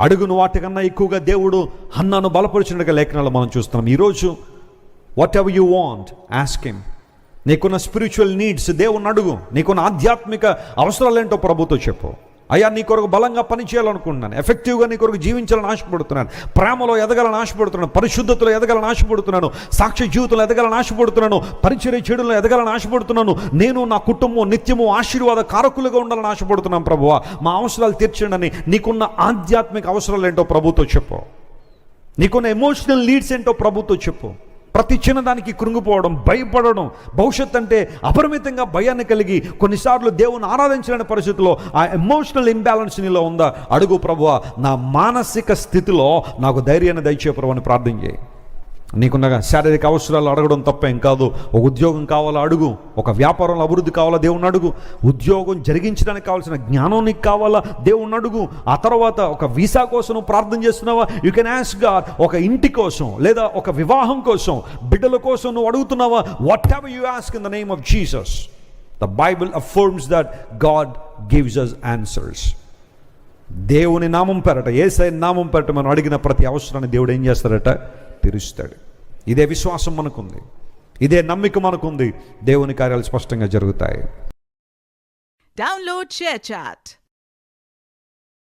అడుగును వాటికన్నా ఎక్కువగా దేవుడు హన్నాను బలపరిచినట్టుగా లేఖనాలు మనం చూస్తున్నాం. ఈరోజు what ever you want ask him. నీకున్న స్పిరిచువల్ నీడ్స్ దేవుణ్ణి అడుగు. నీకున్న ఆధ్యాత్మిక అవసరాలు ఏంటో ప్రభుతో చెప్పు. అయ్యా, నీ కొరకు బలంగా పని చేయాలనుకుంటున్నాను, ఎఫెక్టివ్గా నీ కొరకు జీవించాలని ఆశపడుతున్నాను, ప్రేమలో ఎదగాలని ఆశపడుతున్నాను, పరిశుద్ధతలో ఎదగాలని ఆశపడుతున్నాను, సాక్ష్య జీవితంలో ఎదగాలని ఆశపడుతున్నాను, పరిచర్య చేయడంలో ఎదగాలని ఆశపడుతున్నాను, నేను నా కుటుంబం నిత్యము ఆశీర్వాద కారకులుగా ఉండాలని ఆశపడుతున్నాను ప్రభువా, మా అవసరాలు తీర్చండి అని నీకున్న ఆధ్యాత్మిక అవసరాలు ఏంటో ప్రభుతో చెప్పు. నీకున్న ఎమోషనల్ నీడ్స్ ఏంటో ప్రభుతో చెప్పు. ప్రతి చిన్నదానికి కృంగిపోవడం, భయపడడం, భవిష్యత్ అంటే అపరిమితంగా భయాన్ని కలిగి కొన్నిసార్లు దేవుని ఆరాధించలేని పరిస్థితిలో ఆ ఎమోషనల్ ఇంబ్యాలెన్స్ నీలో ఉందా? అడుగు ప్రభువా, నా మానసిక స్థితిలో నాకు ధైర్యాన్ని దయచే ప్రభు అని ప్రార్థన చేయి. నీకున్న శారీరక అవసరాలు అడగడం తప్పేం కాదు. ఒక ఉద్యోగం కావాలా అడుగు, ఒక వ్యాపారంలో అభివృద్ధి కావాలా దేవుణ్ణి అడుగు, ఉద్యోగం జరిగించడానికి కావాల్సిన జ్ఞానం నీకు కావాలా దేవుణ్ణి అడుగు. ఆ తర్వాత ఒక వీసా కోసం నువ్వు ప్రార్థన చేస్తున్నావా, యూ కెన్ ఆస్క్ గాడ్. ఒక ఇంటి కోసం లేదా ఒక వివాహం కోసం, బిడ్డల కోసం నువ్వు అడుగుతున్నావా, whatever you ask in the name of Jesus, the Bible affirms that God gives us answers. దేవుని నామం పేరట, యేసయ్య నామం పేరట మనం అడిగిన ప్రతి అవసరాన్ని దేవుడు ఏం చేస్తాడట? తీరుస్తాడు. ఇదే విశ్వాసం మనకుంది, ఇదే నమ్మిక మనకుంది. దేవుని కార్యాలు స్పష్టంగా జరుగుతాయి. Download share chat.